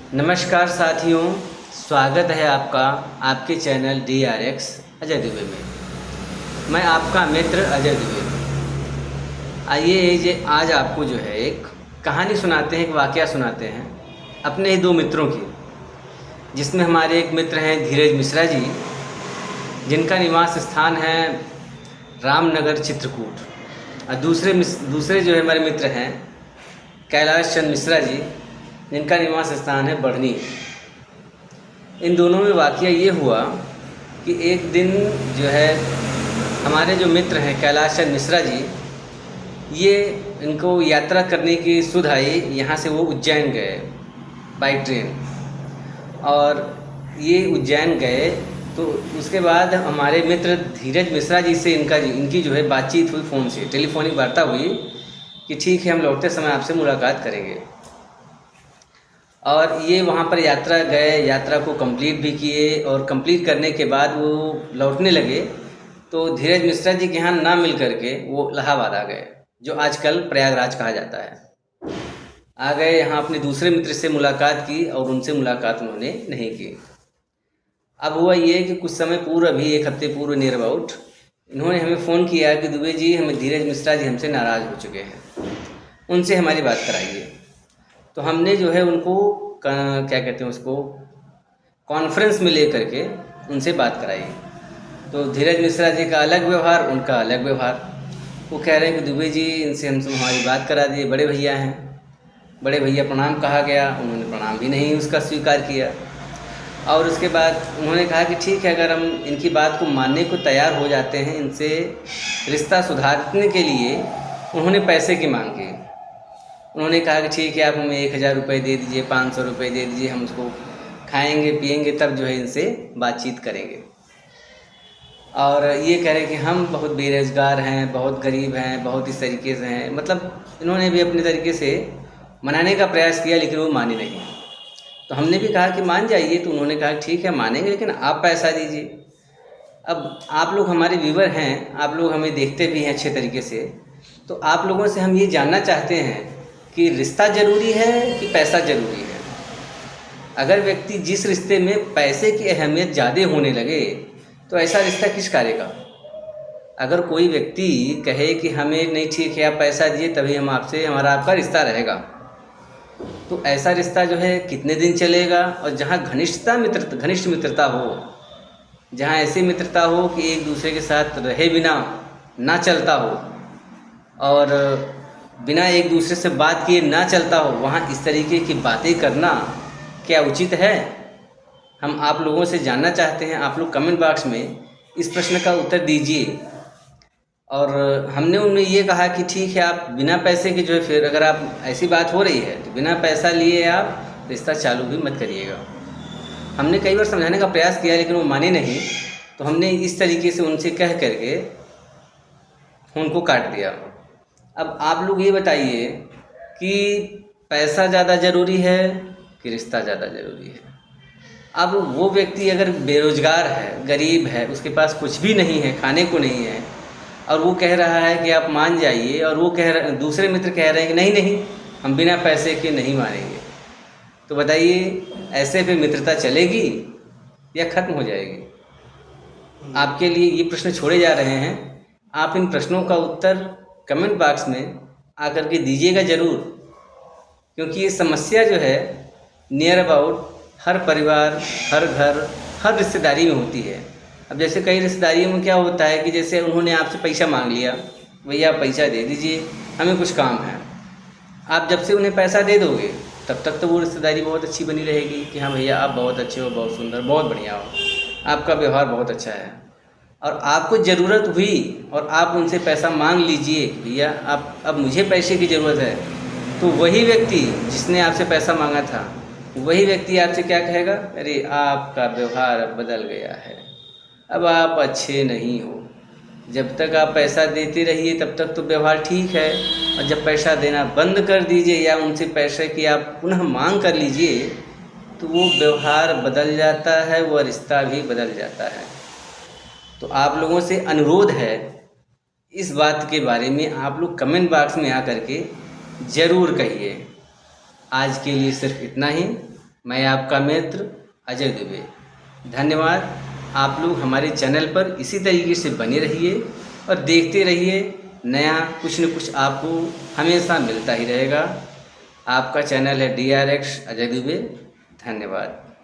नमस्कार साथियों, स्वागत है आपका आपके चैनल DRX अजय दुबे में। मैं आपका मित्र अजय दुबे। आइए जे आज आपको जो है एक कहानी सुनाते हैं, एक वाकया सुनाते हैं अपने ही दो मित्रों की, जिसमें हमारे एक मित्र हैं धीरज मिश्रा जी, जिनका निवास स्थान है रामनगर चित्रकूट, और दूसरे जो है हमारे मित्र हैं कैलाश चंद मिश्रा जी, जिनका निवास स्थान है बढ़नी। इन दोनों में वाक़या ये हुआ कि एक दिन जो है हमारे जो मित्र हैं कैलाश चंद मिश्रा जी, ये इनको यात्रा करने की सुध आई। यहाँ से वो उज्जैन गए बाई ट्रेन, और ये उज्जैन गए तो उसके बाद हमारे मित्र धीरज मिश्रा जी से इनकी जो है बातचीत हुई, फ़ोन से टेलीफोनिक वार्ता हुई कि ठीक है, हम लौटते समय आपसे मुलाकात करेंगे। और ये वहाँ पर यात्रा गए, यात्रा को कंप्लीट भी किए, और कंप्लीट करने के बाद वो लौटने लगे तो धीरज मिश्रा जी के यहाँ ना मिल करके वो इलाहाबाद आ गए, जो आजकल प्रयागराज कहा जाता है। आ गए यहाँ, अपने दूसरे मित्र से मुलाकात की और उनसे मुलाकात उन्होंने नहीं की। अब हुआ ये कि कुछ समय पूर्व, अभी एक हफ्ते पूर्व नियर अबाउट, इन्होंने हमें फ़ोन किया कि दुबे जी, हमें धीरज मिश्रा जी हमसे नाराज़ हो चुके हैं, उनसे हमारी बात कराइए। तो हमने जो है उनको क्या कहते हैं उसको, कॉन्फ्रेंस में ले करके उनसे बात कराई। तो धीरज मिश्रा जी का अलग व्यवहार, उनका अलग व्यवहार। वो कह रहे हैं कि दुबे जी, इनसे हमसे हमारी बात करा दिए, बड़े भैया हैं, बड़े भैया प्रणाम कहा गया, उन्होंने प्रणाम भी नहीं उसका स्वीकार किया। और उसके बाद उन्होंने कहा कि ठीक है, अगर हम इनकी बात को मानने को तैयार हो जाते हैं, इनसे रिश्ता सुधारने के लिए उन्होंने पैसे की मांग की। उन्होंने कहा कि ठीक है, आप हमें 1000 रुपये दे दीजिए, 500 रुपये दे दीजिए, हम उसको खाएंगे पिएंगे, तब जो है इनसे बातचीत करेंगे। और ये कह रहे कि हम बहुत बेरोज़गार हैं, बहुत गरीब हैं, बहुत इस तरीके से हैं। मतलब इन्होंने भी अपने तरीके से मनाने का प्रयास किया, लेकिन वो माने नहीं। तो हमने भी कहा कि मान जाइए, तो उन्होंने कहा ठीक है मानेंगे, लेकिन आप पैसा दीजिए। अब आप लोग हमारे व्यूवर हैं, आप लोग हमें देखते भी हैं अच्छे तरीके से, तो आप लोगों से हम ये जानना चाहते हैं कि रिश्ता ज़रूरी है कि पैसा ज़रूरी है। अगर व्यक्ति जिस रिश्ते में पैसे की अहमियत ज़्यादा होने लगे तो ऐसा रिश्ता किस कार्य का। अगर कोई व्यक्ति कहे कि हमें नहीं, ठीक है आप पैसा दिए तभी हम आपसे, हमारा आपका रिश्ता रहेगा, तो ऐसा रिश्ता जो है कितने दिन चलेगा। और जहाँ घनिष्ठ मित्रता हो, जहाँ ऐसी मित्रता हो कि एक दूसरे के साथ रहे बिना ना चलता हो, और बिना एक दूसरे से बात किए ना चलता हो, वहाँ इस तरीके की बातें करना क्या उचित है। हम आप लोगों से जानना चाहते हैं, आप लोग कमेंट बॉक्स में इस प्रश्न का उत्तर दीजिए। और हमने उनमें ये कहा कि ठीक है, आप बिना पैसे के जो है, फिर अगर आप ऐसी बात हो रही है तो बिना पैसा लिए आप रिश्ता चालू भी मत करिएगा। हमने कई बार समझाने का प्रयास किया, लेकिन वो माने नहीं, तो हमने इस तरीके से उनसे कह करके फ़ोन को काट दिया। अब आप लोग ये बताइए कि पैसा ज़्यादा ज़रूरी है कि रिश्ता ज़्यादा ज़रूरी है। अब वो व्यक्ति अगर बेरोज़गार है, गरीब है, उसके पास कुछ भी नहीं है, खाने को नहीं है, और वो कह रहा है कि आप मान जाइए, और वो दूसरे मित्र कह रहे हैं कि नहीं नहीं, हम बिना पैसे के नहीं मानेंगे, तो बताइए ऐसे पे मित्रता चलेगी या ख़त्म हो जाएगी। आपके लिए ये प्रश्न छोड़े जा रहे हैं। आप इन प्रश्नों का उत्तर कमेंट बॉक्स में आकर के दीजिएगा ज़रूर, क्योंकि ये समस्या जो है नियर अबाउट हर परिवार, हर घर, हर रिश्तेदारी में होती है। अब जैसे कई रिश्तेदारियों में क्या होता है कि जैसे उन्होंने आपसे पैसा मांग लिया, भैया पैसा दे दीजिए, हमें कुछ काम है। आप जब से उन्हें पैसा दे दोगे तब तक तो वो रिश्तेदारी बहुत अच्छी बनी रहेगी कि हाँ भैया आप बहुत अच्छे हो, बहुत सुंदर, बहुत बढ़िया हो, आपका व्यवहार बहुत अच्छा है। और आपको ज़रूरत हुई और आप उनसे पैसा मांग लीजिए, भैया आप अब मुझे पैसे की ज़रूरत है, तो वही व्यक्ति जिसने आपसे पैसा मांगा था, वही व्यक्ति आपसे क्या कहेगा, अरे आपका व्यवहार बदल गया है, अब आप अच्छे नहीं हो। जब तक आप पैसा देते रहिए तब तक तो व्यवहार ठीक है, और जब पैसा देना बंद कर दीजिए या उनसे पैसे की आप पुनः मांग कर लीजिए, तो वो व्यवहार बदल जाता है, वह रिश्ता भी बदल जाता है। तो आप लोगों से अनुरोध है, इस बात के बारे में आप लोग कमेंट बॉक्स में आकर के ज़रूर कहिए। आज के लिए सिर्फ इतना ही। मैं आपका मित्र अजय दुबे। धन्यवाद। आप लोग हमारे चैनल पर इसी तरीके से बने रहिए और देखते रहिए, नया कुछ न कुछ आपको हमेशा मिलता ही रहेगा। आपका चैनल है DRX अजय दुबे। धन्यवाद।